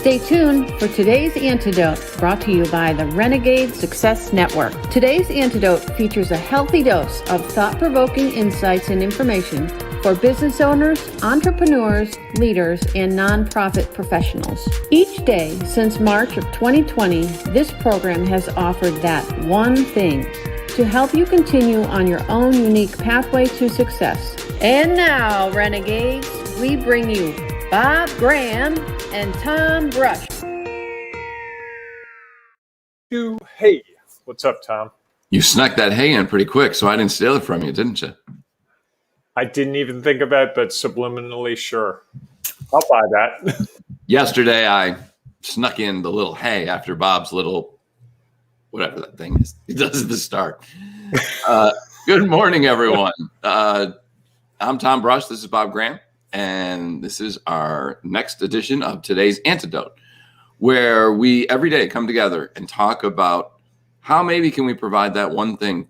Stay tuned for today's Antidote, brought to you by the Renegade Success Network. Today's Antidote features a healthy dose of thought-provoking insights and information for business owners, entrepreneurs, leaders, and nonprofit professionals. Each day since March of 2020, this program has offered that one thing to help you continue on your own unique pathway to success. And now, Renegades, we bring you Bob Graham and Tom Brush. Hey, what's up, Tom? You snuck that hay in pretty quick, so I didn't steal it from you, didn't you? I didn't even think about it, but subliminally, sure. I'll buy that. Yesterday, I snuck in the little hay after Bob's little, whatever that thing is, he does at the start. Good morning, everyone. I'm Tom Brush. This is Bob Graham. And this is our next edition of today's Antidote, where we every day come together and talk about how maybe can we provide that one thing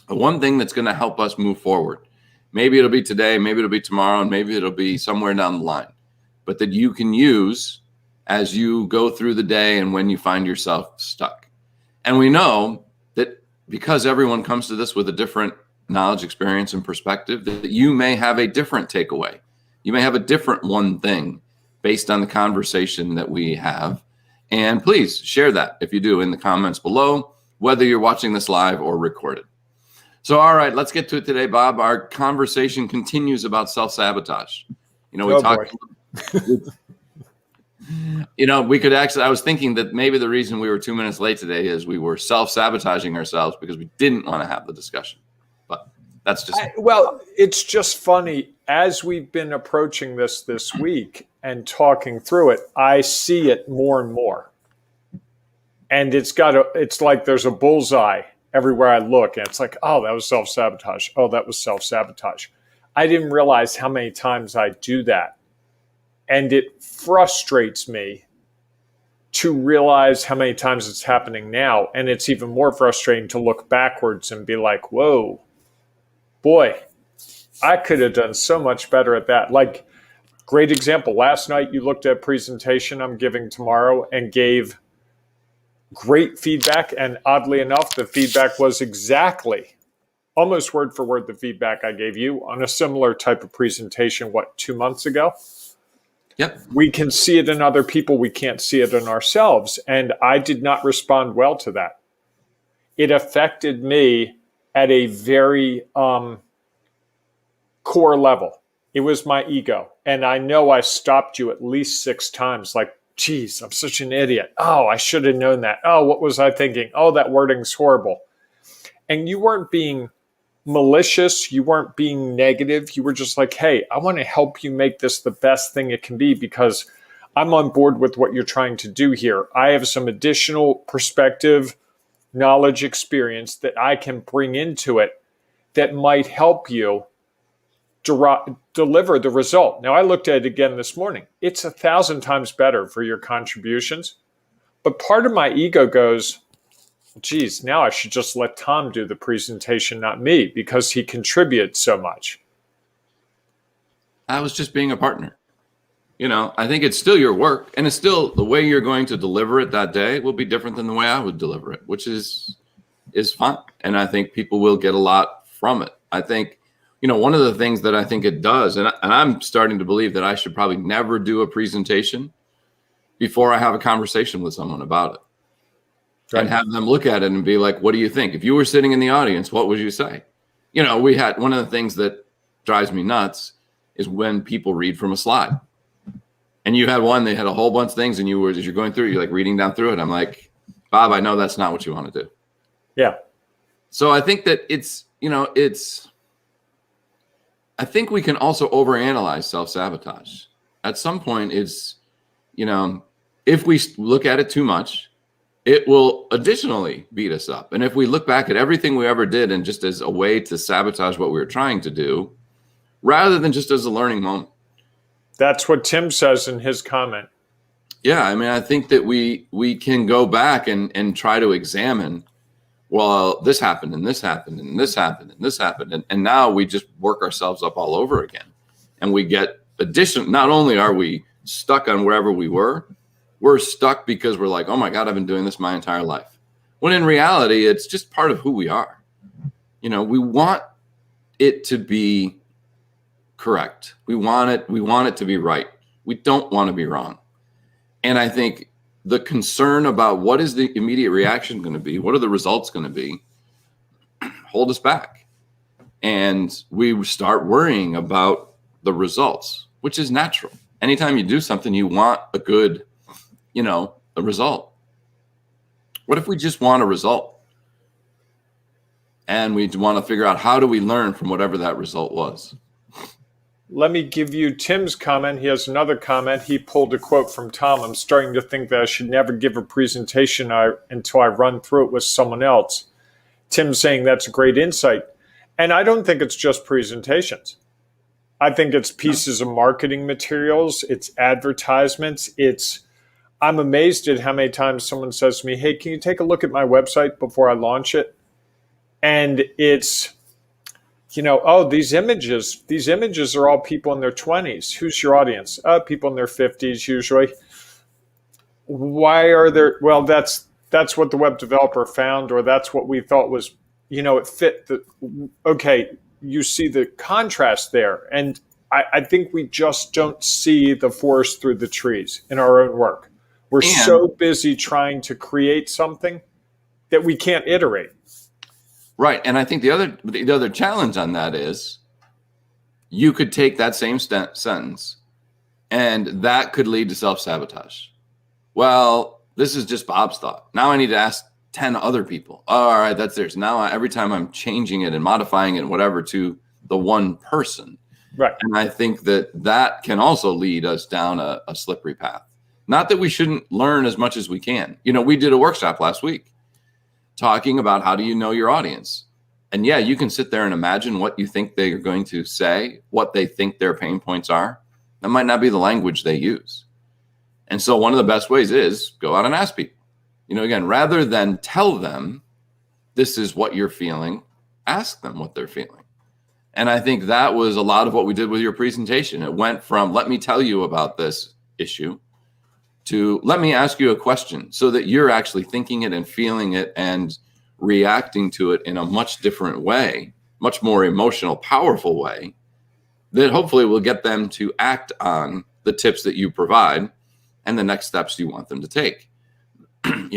that's going to help us move forward. Maybe it'll be today, maybe it'll be tomorrow, and maybe it'll be somewhere down the line, but that you can use as you go through the day and when you find yourself stuck. And we know that because everyone comes to this with a different knowledge, experience, and perspective, that you may have a different takeaway. You may have a different one thing based on the conversation that we have. And please share that if you do in the comments below, whether you're watching this live or recorded. So, all right, let's get to it today, Bob. Our conversation continues about self-sabotage. We talked. We could actually, I was thinking that maybe the reason we were 2 minutes late today is we were self-sabotaging ourselves because we didn't want to have the discussion. But that's just it's just funny as we've been approaching this week and talking through it. I see it more and more, and it's like there's a bullseye everywhere I look, and it's like, oh, that was self-sabotage. Oh, that was self-sabotage. I didn't realize how many times I do that, and it frustrates me to realize how many times it's happening now, and it's even more frustrating to look backwards and be like, whoa. Boy, I could have done so much better at that. Like, great example. Last night, you looked at a presentation I'm giving tomorrow and gave great feedback. And oddly enough, the feedback was exactly, almost word for word, the feedback I gave you on a similar type of presentation, 2 months ago? Yep. We can see it in other people. We can't see it in ourselves. And I did not respond well to that. It affected me at a very core level. It was my ego. And I know I stopped you at least 6 times, like, geez, I'm such an idiot. Oh, I should have known that. Oh, what was I thinking? Oh, that wording's horrible. And you weren't being malicious. You weren't being negative. You were just like, hey, I want to help you make this the best thing it can be because I'm on board with what you're trying to do here. I have some additional perspective, knowledge, experience that I can bring into it that might help you deliver the result. Now, I looked at it again this morning. It's 1,000 times better for your contributions. But part of my ego goes, geez, now I should just let Tom do the presentation, not me, because he contributes so much. I was just being a partner. I think it's still your work, and it's still the way you're going to deliver it that day will be different than the way I would deliver it, which is fine. And I think people will get a lot from it. I think, one of the things that I think it does, and I'm starting to believe that I should probably never do a presentation before I have a conversation with someone about it. Right. And have them look at it and be like, what do you think? If you were sitting in the audience, what would you say? We had one of the things that drives me nuts is when people read from a slide. And you had one, they had a whole bunch of things, and as you're going through, you're like reading down through it. I'm like, Bob, I know that's not what you want to do. Yeah. So I think that I think we can also overanalyze self-sabotage. At some point, if we look at it too much, it will additionally beat us up. And if we look back at everything we ever did and just as a way to sabotage what we were trying to do, rather than just as a learning moment. That's what Tim says in his comment. Yeah, I think that we can go back and try to examine, well, this happened and this happened and this happened and this happened. And now we just work ourselves up all over again. And we get not only are we stuck on wherever we were, we're stuck because we're like, oh my God, I've been doing this my entire life. When in reality, it's just part of who we are. We want it to be correct. We want it to be right. We don't want to be wrong. And I think the concern about what is the immediate reaction going to be, what are the results going to be, hold us back. And we start worrying about the results, which is natural. Anytime you do something, you want a good, a result. What if we just want a result? And we want to figure out, how do we learn from whatever that result was? Let me give you Tim's comment. He has another comment. He pulled a quote from Tom. I'm starting to think that I should never give a presentation until I run through it with someone else. Tim's saying that's a great insight. And I don't think it's just presentations. I think it's pieces of marketing materials. It's advertisements. I'm amazed at how many times someone says to me, hey, can you take a look at my website before I launch it? And it's, these images are all people in their 20s. Who's your audience? People in their 50s usually. Why are there? Well, that's what the web developer found, or that's what we thought was, it fit okay, you see the contrast there. And I think we just don't see the forest through the trees in our own work. We're so busy trying to create something that we can't iterate. Right. And I think the other challenge on that is, you could take that same sentence and that could lead to self-sabotage. Well, this is just Bob's thought. Now I need to ask 10 other people. Oh, all right, that's theirs. Now every time I'm changing it and modifying it and whatever to the one person. Right. And I think that can also lead us down a slippery path. Not that we shouldn't learn as much as we can. We did a workshop last week talking about, how do you know your audience? And yeah, you can sit there and imagine what you think they're going to say, what they think their pain points are. That might not be the language they use. And so one of the best ways is go out and ask people. Again, rather than tell them this is what you're feeling, ask them what they're feeling. And I think that was a lot of what we did with your presentation. It went from, let me tell you about this issue, to let me ask you a question, so that you're actually thinking it and feeling it and reacting to it in a much different way, much more emotional, powerful way, that hopefully will get them to act on the tips that you provide and the next steps you want them to take.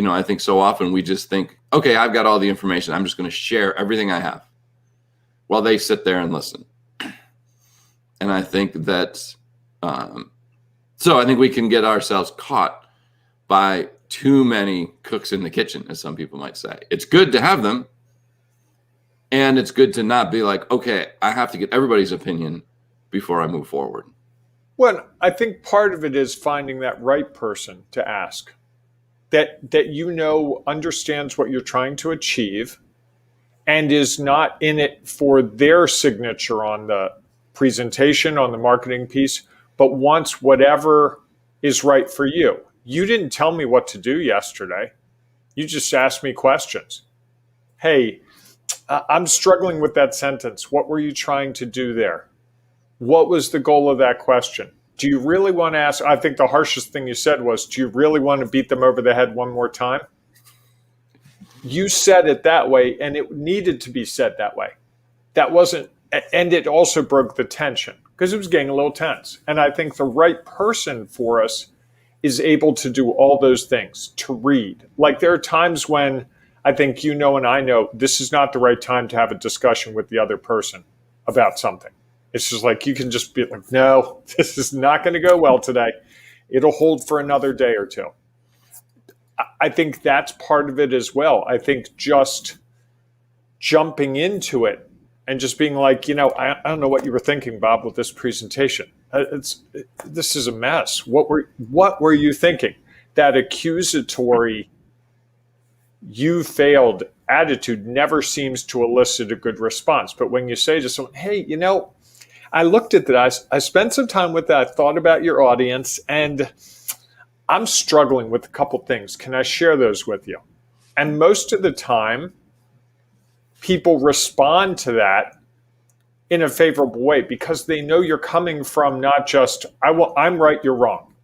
I think so often we just think, okay, I've got all the information, I'm just going to share everything I have, while they sit there and listen. And I think that, so I think we can get ourselves caught by too many cooks in the kitchen, as some people might say. It's good to have them, and it's good to not be like, okay, I have to get everybody's opinion before I move forward. Well, I think part of it is finding that right person to ask, that understands what you're trying to achieve and is not in it for their signature on the presentation, on the marketing piece, but wants whatever is right for you. You didn't tell me what to do yesterday. You just asked me questions. Hey, I'm struggling with that sentence. What were you trying to do there? What was the goal of that question? Do you really want to ask? I think the harshest thing you said was, do you really want to beat them over the head one more time? You said it that way, and it needed to be said that way. That wasn't, and it also broke the tension because it was getting a little tense. And I think the right person for us is able to do all those things, to read. Like, there are times when I think and I know this is not the right time to have a discussion with the other person about something. It's just like, you can just be like, no, this is not going to go well today. It'll hold for another day or two. I think that's part of it as well. I think just jumping into it and just being like, I don't know what you were thinking, Bob, with this presentation. This is a mess. What were you thinking? That accusatory, you failed attitude never seems to elicit a good response. But when you say to someone, hey, I looked at that, I spent some time with that, I thought about your audience, and I'm struggling with a couple things. Can I share those with you? And most of the time, people respond to that in a favorable way because they know you're coming from not just, I'm right, you're wrong.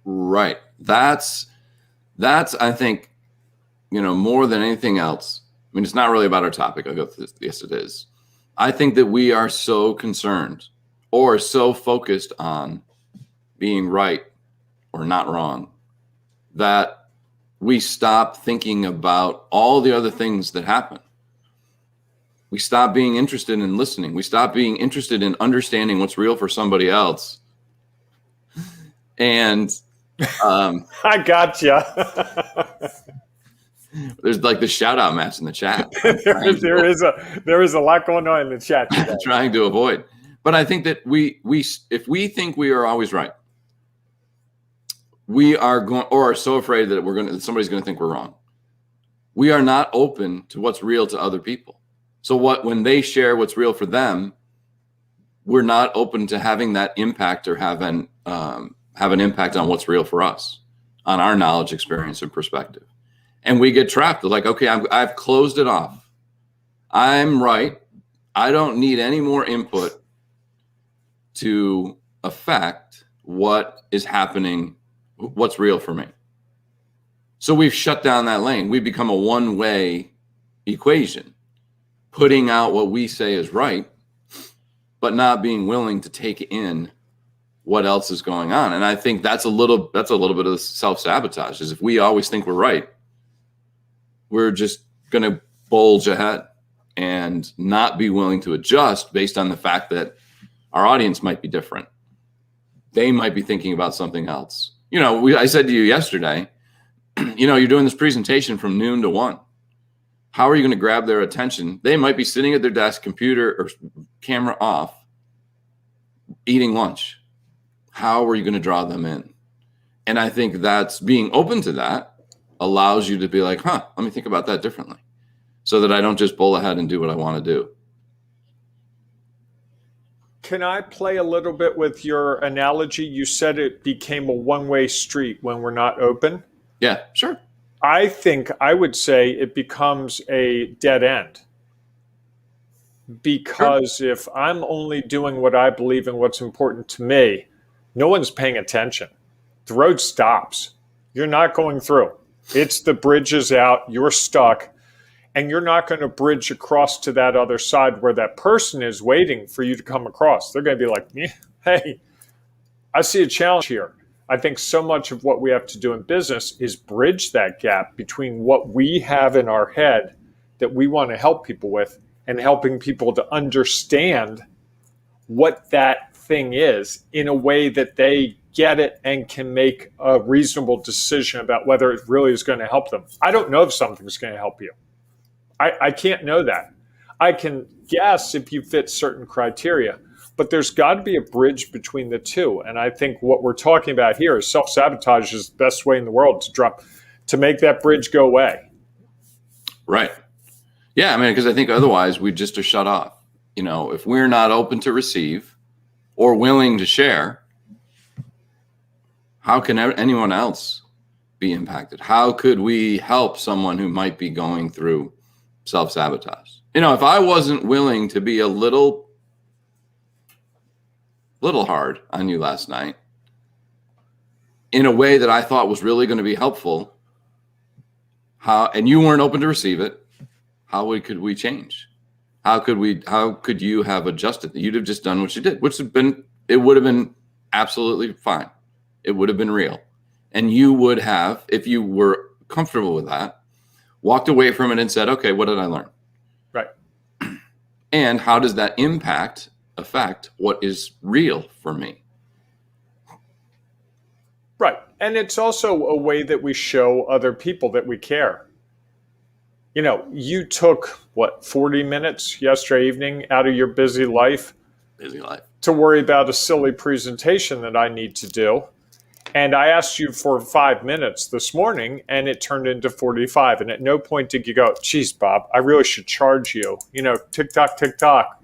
Right. That's I think, more than anything else. I mean, it's not really about our topic. I'll go through this. Yes, it is. I think that we are so concerned or so focused on being right or not wrong that we stop thinking about all the other things that happen. We stop being interested in listening. We stop being interested in understanding what's real for somebody else. And I gotcha. there's like the shout out match in the chat. there is a lot going on in the chat today. Trying to avoid. But I think that if we think we are always right, we are going, or are so afraid that somebody's going to think we're wrong. We are not open to what's real to other people. So when they share what's real for them, we're not open to having that impact or have an impact on what's real for us, on our knowledge, experience, and perspective. And we get trapped. Like, okay, I've closed it off. I'm right. I don't need any more input to affect what is happening, what's real for me. So we've shut down that lane. We've become a one-way equation, putting out what we say is right, but not being willing to take in what else is going on. And I think that's a little bit of self-sabotage, is if we always think we're right, we're just going to bulge ahead and not be willing to adjust based on the fact that our audience might be different. They might be thinking about something else. I said to you yesterday, you're doing this presentation from noon to 1. How are you going to grab their attention? They might be sitting at their desk, computer or camera off, eating lunch. How are you going to draw them in? And I think that's being open to that allows you to be like, let me think about that differently, so that I don't just bowl ahead and do what I want to do. Can I play a little bit with your analogy? You said it became a one-way street when we're not open. Yeah, sure. I think I would say it becomes a dead end. Because sure. If I'm only doing what I believe and what's important to me, no one's paying attention. The road stops. You're not going through. It's the bridge is out. You're stuck. And you're not going to bridge across to that other side where that person is waiting for you to come across. They're going to be like, hey, I see a challenge here. I think so much of what we have to do in business is bridge that gap between what we have in our head that we want to help people with and helping people to understand what that thing is in a way that they get it and can make a reasonable decision about whether it really is going to help them. I don't know if something's going to help you. I can't know that. I can guess if you fit certain criteria, but there's got to be a bridge between the two. And I think what we're talking about here is self-sabotage is the best way in the world to make that bridge go away. Right. Yeah, because I think otherwise we just are shut off. If we're not open to receive or willing to share, how can anyone else be impacted? How could we help someone who might be going through self-sabotage? If I wasn't willing to be a little hard on you last night in a way that I thought was really going to be helpful, and you weren't open to receive it, could we change? How could you have adjusted? You'd have just done what you did, it would have been absolutely fine. It would have been real. And you would have, if you were comfortable with that, walked away from it and said, okay, what did I learn? Right. And how does that affect what is real for me? Right. And it's also a way that we show other people that we care. You took, 40 minutes yesterday evening out of your busy life to worry about a silly presentation that I need to do. And I asked you for 5 minutes this morning, and it turned into 45. And at no point did you go, geez, Bob, I really should charge you. Tick tock,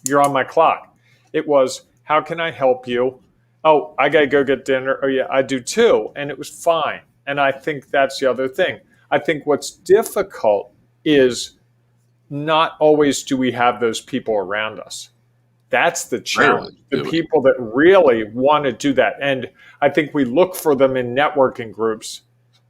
you're on my clock. It was, how can I help you? Oh, I got to go get dinner. Oh, yeah, I do too. And it was fine. And I think that's the other thing. I think what's difficult is not always do we have those people around us. That's the challenge. Rarely The do. people that really want to do that. And I think we look for them in networking groups.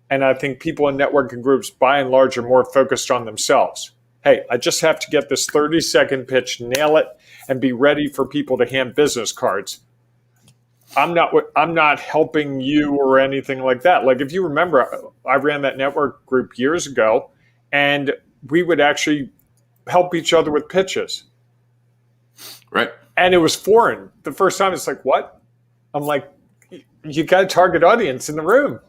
And I think people in networking groups, by and large, are more focused on themselves. Hey, I just have to get this 30-second pitch, nail it, and be ready for people to hand business cards. I'm not helping you or anything like that. Like, if you remember, I ran that network group years ago, and we would actually help each other with pitches. Right. And it was foreign. The first time, it's like, what? I'm like, you got a target audience in the room.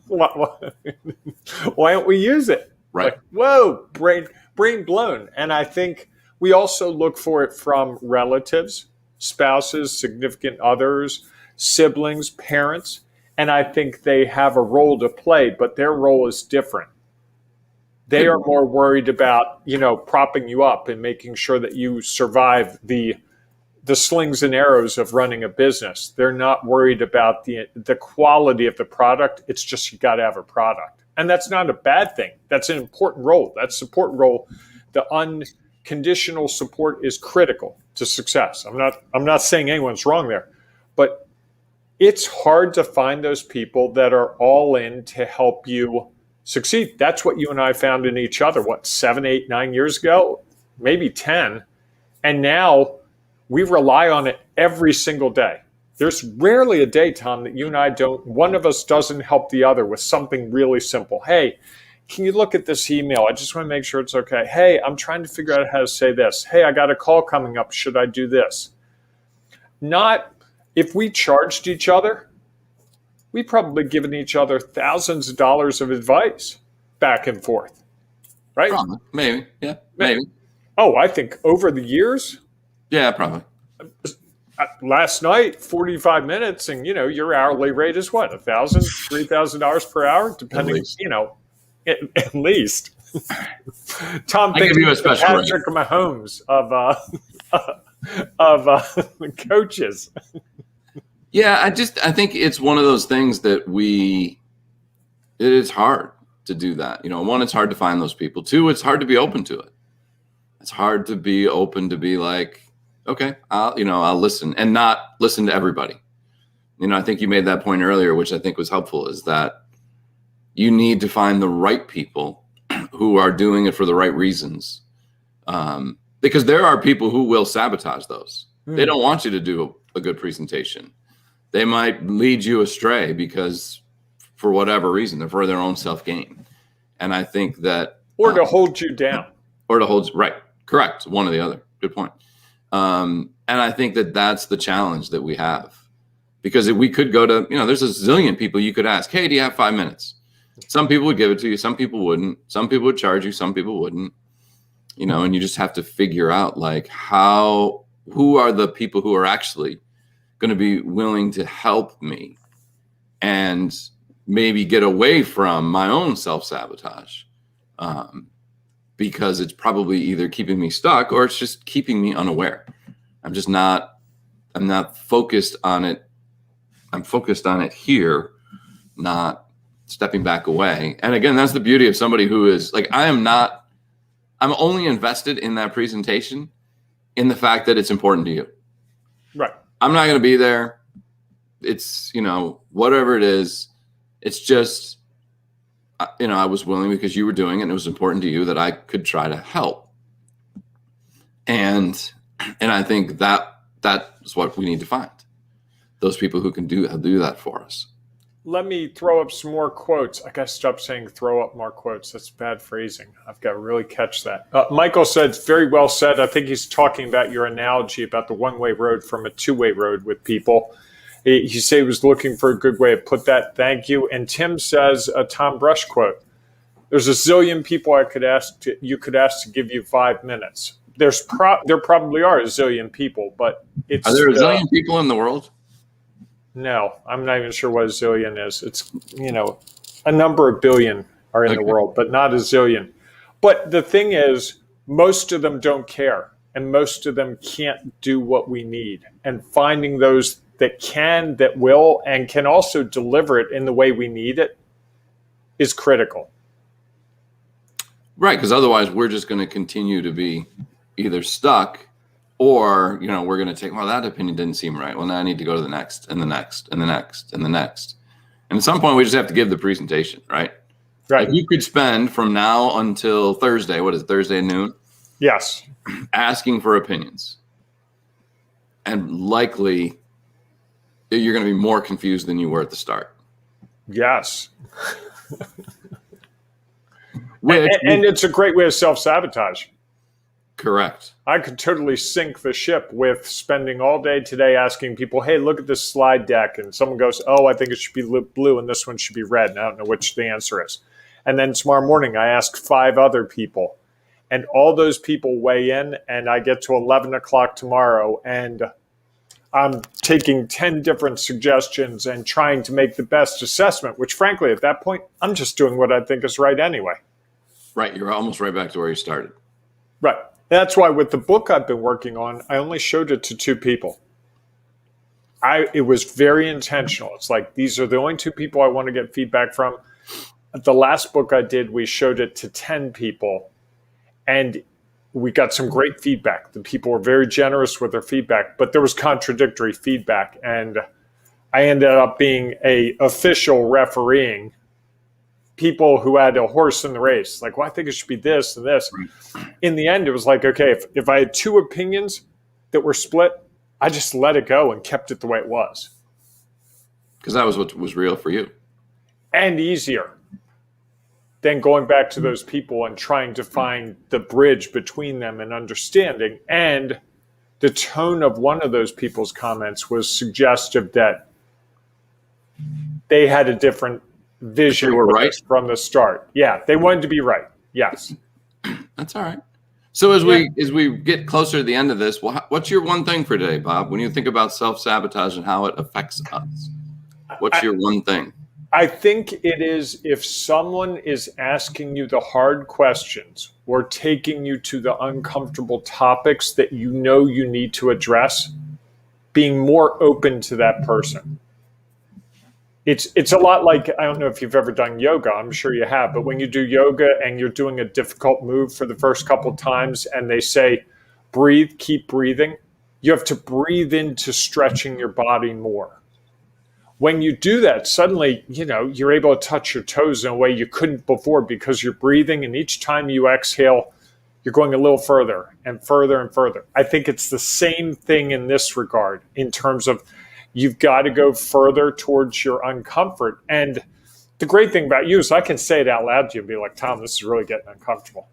Why don't we use it? Right. Like, whoa, brain blown. And I think we also look for it from relatives, spouses, significant others, siblings, parents. And I think they have a role to play, but their role is different. They are more worried about, propping you up and making sure that you survive the slings and arrows of running a business. They're not worried about the quality of the product. It's just you got to have a product. And that's not a bad thing. That's an important role. That support role, the unconditional support, is critical to success. I'm not saying anyone's wrong there, but it's hard to find those people that are all in to help you succeed. That's what you and I found in each other, 7, 8, 9 years ago, maybe 10. And now we rely on it every single day. There's rarely a day, Tom, that you and I one of us doesn't help the other with something really simple. Hey, can you look at this email? I just want to make sure it's okay. Hey, I'm trying to figure out how to say this. Hey, I got a call coming up. Should I do this? Not if we charged each other, we probably given each other thousands of dollars of advice back and forth, right? Probably. Maybe. Yeah. Maybe. Oh, I think over the years. Yeah, probably. Last night, 45 minutes, and your hourly rate is what, $1,000, $3,000 per hour, depending. At least. Tom thinks he's the Patrick Mahomes of coaches. Yeah, I think it's one of those things that it is hard to do that. One, it's hard to find those people. Two, it's hard to be open to it. It's hard to be open to be like, okay, I'll listen and not listen to everybody. I think you made that point earlier, which I think was helpful, is that you need to find the right people who are doing it for the right reasons. Because there are people who will sabotage those. They don't want you to do a good presentation. They might lead you astray because for whatever reason, they're for their own self-gain. And I think that... Or to hold you down. Or to hold... Right. Correct. One or the other. Good point. And I think that that's the challenge that we have. Because if we could go to... there's a zillion people you could ask, hey, do you have 5 minutes? Some people would give it to you. Some people wouldn't. Some people would charge you. Some people wouldn't. And you just have to figure out who are the people who are actually going to be willing to help me and maybe get away from my own self-sabotage, because it's probably either keeping me stuck or it's just keeping me unaware. I'm not focused on it. I'm focused on it here, not stepping back away. And again, that's the beauty of somebody who is like, I'm only invested in that presentation in the fact that it's important to you. Right. I'm not going to be there. It's, whatever it is, it's just, I was willing because you were doing it and it was important to you that I could try to help. And I think that is what we need to find. Those people who can do that for us. Let me throw up some more quotes. I got to stop saying throw up more quotes. That's bad phrasing. I've got to really catch that. Michael said, very well said. I think he's talking about your analogy about the one-way road from a two-way road with people. He said he was looking for a good way to put that. Thank you. And Tim says a Tom Brush quote. There's a zillion people you could ask to give you 5 minutes. There probably are a zillion people, but it's... Are there a zillion people in the world? No, I'm not even sure what a zillion is. It's, a number of billion are in the world, but not a zillion. But the thing is, most of them don't care, and most of them can't do what we need. And finding those that can, that will, and can also deliver it in the way we need it is critical. Right, because otherwise we're just going to continue to be either stuck Or, we're going to take, well, that opinion didn't seem right. Well, now I need to go to the next and the next and the next and the next. And at some point, we just have to give the presentation, right? Right. Like you could spend from now until Thursday, what is it, Thursday at noon? Yes. Asking for opinions. And likely you're going to be more confused than you were at the start. Yes. And it's a great way of self-sabotage. Correct. I could totally sink the ship with spending all day today asking people, hey, look at this slide deck. And someone goes, oh, I think it should be blue and this one should be red. And I don't know which the answer is. And then tomorrow morning, I ask 5 other people. And all those people weigh in. And I get to 11 o'clock tomorrow. And I'm taking 10 different suggestions and trying to make the best assessment, which frankly, at that point, I'm just doing what I think is right anyway. Right. You're almost right back to where you started. Right. That's why with the book I've been working on, I only showed it to 2 people. It was very intentional. It's like, these are the only 2 people I want to get feedback from. The last book I did, we showed it to 10 people, and we got some great feedback. The people were very generous with their feedback, but there was contradictory feedback. And I ended up being a official refereeing people who had a horse in the race. Like, well, I think it should be this and this. In the end, it was like, okay, if I had 2 opinions that were split, I just let it go and kept it the way it was. Because that was what was real for you. And easier than going back to those people and trying to find the bridge between them and understanding. And the tone of one of those people's comments was suggestive that they had a different vision. They were right from the start. Yeah, they wanted to be right. Yes. That's all right. So as we get closer to the end of this, what's your one thing for today, Bob? When you think about self-sabotage and how it affects us, what's your one thing? I think it is if someone is asking you the hard questions or taking you to the uncomfortable topics that you know you need to address, being more open to that person. It's a lot like, I don't know if you've ever done yoga, I'm sure you have, but when you do yoga and you're doing a difficult move for the first couple times and they say, breathe, keep breathing, you have to breathe into stretching your body more. When you do that, suddenly, you're able to touch your toes in a way you couldn't before because you're breathing, and each time you exhale, you're going a little further and further and further. I think it's the same thing in this regard in terms of you've got to go further towards your uncomfort. And the great thing about you is I can say it out loud to you and be like, Tom, this is really getting uncomfortable.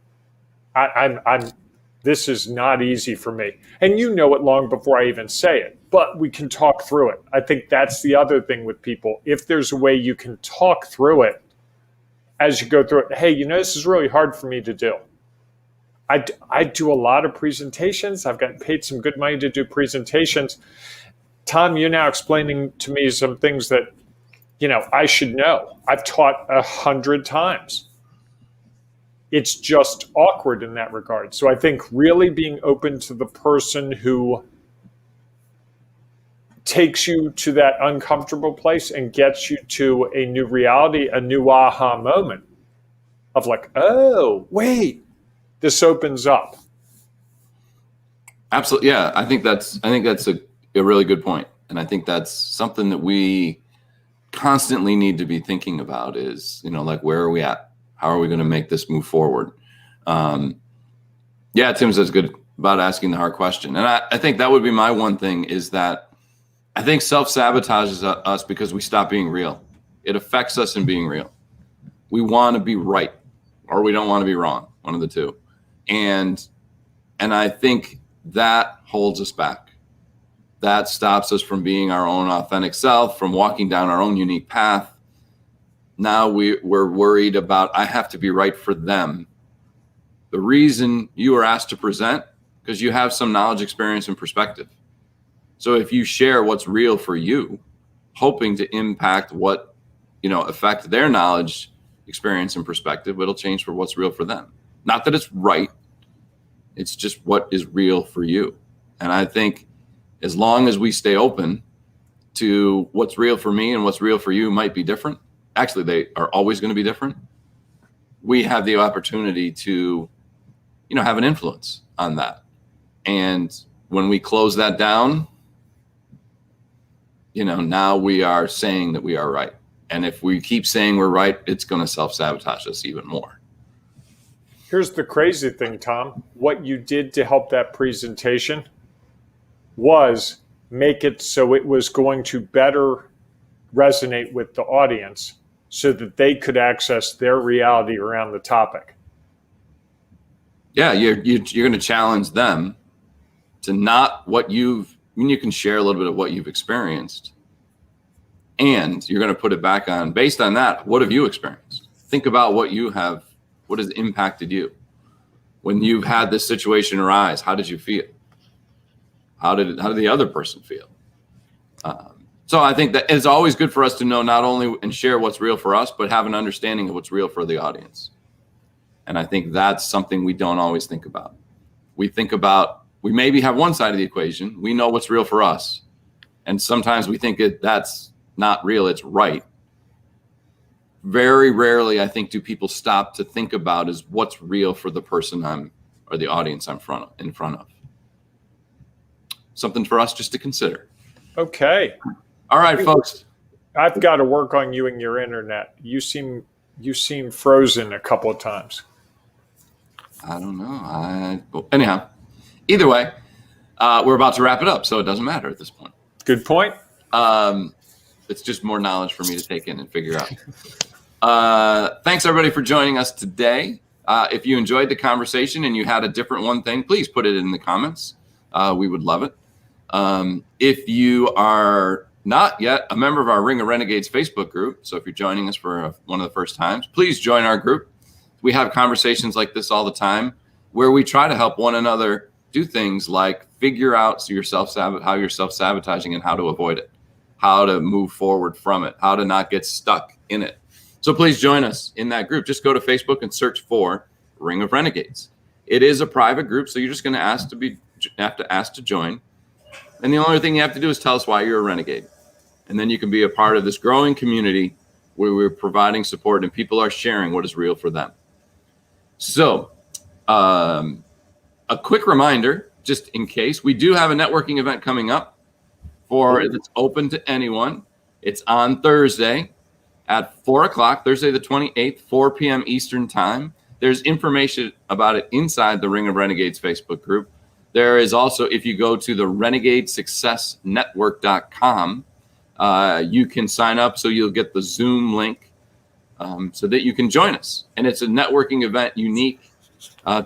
This is not easy for me. And you know it long before I even say it, but we can talk through it. I think that's the other thing with people. If there's a way you can talk through it as you go through it, hey, this is really hard for me to do. I do a lot of presentations. I've gotten paid some good money to do presentations. Tom, you're now explaining to me some things that, I should know. I've taught 100 times. It's just awkward in that regard. So I think really being open to the person who takes you to that uncomfortable place and gets you to a new reality, a new aha moment of like, oh, wait, this opens up. Absolutely. Yeah. I think that's a really good point. And I think that's something that we constantly need to be thinking about is, like, where are we at? How are we going to make this move forward? Yeah, Tim says good about asking the hard question. And I think that would be my one thing is that I think self-sabotages us because we stop being real. It affects us in being real. We want to be right or we don't want to be wrong, one of the two. And I think that holds us back. That stops us from being our own authentic self, from walking down our own unique path. Now we're worried about, I have to be right for them. The reason you are asked to present, because you have some knowledge, experience, and perspective. So if you share what's real for you, hoping to impact what, affect their knowledge, experience, and perspective, it'll change for what's real for them. Not that it's right. It's just what is real for you. And I think as long as we stay open to what's real for me and what's real for you might be different. Actually, they are always going to be different. We have the opportunity to, have an influence on that. And when we close that down, now we are saying that we are right. And if we keep saying we're right, it's going to self-sabotage us even more. Here's the crazy thing, Tom. What you did to help that presentation was make it so it was going to better resonate with the audience so that they could access their reality around the topic. Yeah, you're going to challenge them to not what you can share a little bit of what you've experienced, and you're going to put it back on based on that. What have you experienced? Think about what has impacted you. When you've had this situation arise, how did you feel? How did the other person feel? So I think that it's always good for us to know not only and share what's real for us, but have an understanding of what's real for the audience. And I think that's something we don't always think about. We maybe have one side of the equation. We know what's real for us. And sometimes we think that's not real, it's right. Very rarely, I think, do people stop to think about is what's real for the person or the audience I'm in front of. Something for us just to consider. Okay. All right, folks. I've got to work on you and your internet. You seem frozen a couple of times. I don't know. Anyhow, either way, we're about to wrap it up, so it doesn't matter at this point. Good point. It's just more knowledge for me to take in and figure out. Thanks, everybody, for joining us today. If you enjoyed the conversation and you had a different one thing, please put it in the comments. We would love it. If you are not yet a member of our Ring of Renegades Facebook group, so if you're joining us for one of the first times, please join our group. We have conversations like this all the time where we try to help one another do things like figure out how you're self-sabotaging and how to avoid it, how to move forward from it, how to not get stuck in it. So please join us in that group. Just go to Facebook and search for Ring of Renegades. It is a private group, so you're just going to have to ask to join. And the only thing you have to do is tell us why you're a renegade. And then you can be a part of this growing community where we're providing support and people are sharing what is real for them. So a quick reminder, just in case, we do have a networking event coming up it's open to anyone. It's on Thursday at 4 o'clock, Thursday the 28th, 4 p.m. Eastern time. There's information about it inside the Ring of Renegades Facebook group. There is also, if you go to the renegadesuccessnetwork.com, you can sign up so you'll get the Zoom link so that you can join us. And it's a networking event unique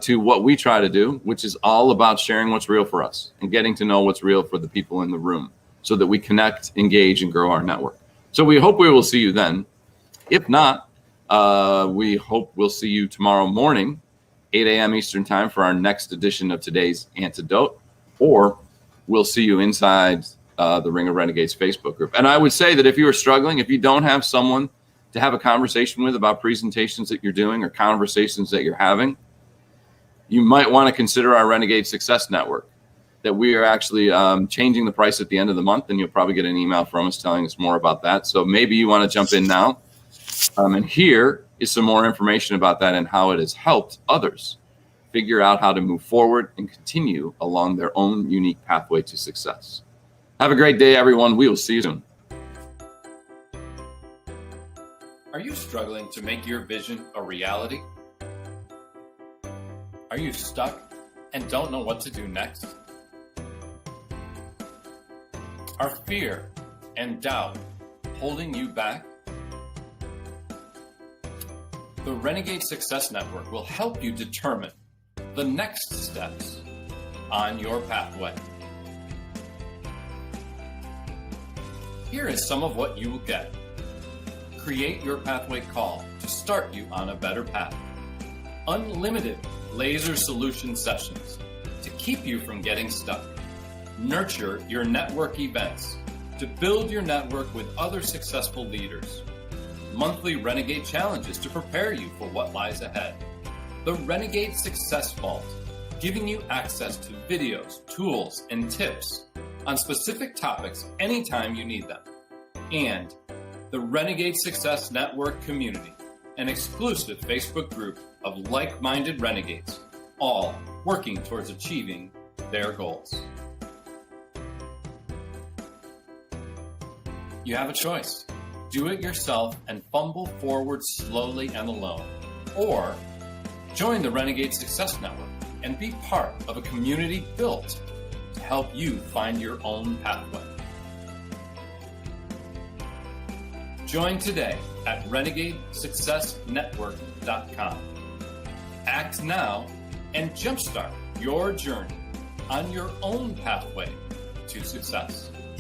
to what we try to do, which is all about sharing what's real for us and getting to know what's real for the people in the room so that we connect, engage, and grow our network. So we hope we will see you then. If not, we hope we'll see you tomorrow morning, 8 a.m. Eastern time for our next edition of today's Antidote, or we'll see you inside the Ring of Renegades Facebook group. And I would say that if you are struggling, if you don't have someone to have a conversation with about presentations that you're doing or conversations that you're having, you might want to consider our Renegade Success Network, that we are actually changing the price at the end of the month, and you'll probably get an email from us telling us more about that. So maybe you want to jump in now. And here is some more information about that and how it has helped others figure out how to move forward and continue along their own unique pathway to success. Have a great day, everyone. We will see you soon. Are you struggling to make your vision a reality? Are you stuck and don't know what to do next? Are fear and doubt holding you back? The Renegade Success Network will help you determine the next steps on your pathway. Here is some of what you will get. Create your pathway call to start you on a better path. Unlimited laser solution sessions to keep you from getting stuck. Nurture your network events to build your network with other successful leaders. Monthly Renegade challenges to prepare you for what lies ahead. The Renegade Success Vault, giving you access to videos, tools, and tips on specific topics anytime you need them. And the Renegade Success Network community, an exclusive Facebook group of like-minded renegades, all working towards achieving their goals. You have a choice. Do it yourself and fumble forward slowly and alone. Or join the Renegade Success Network and be part of a community built to help you find your own pathway. Join today at renegadesuccessnetwork.com. Act now and jumpstart your journey on your own pathway to success.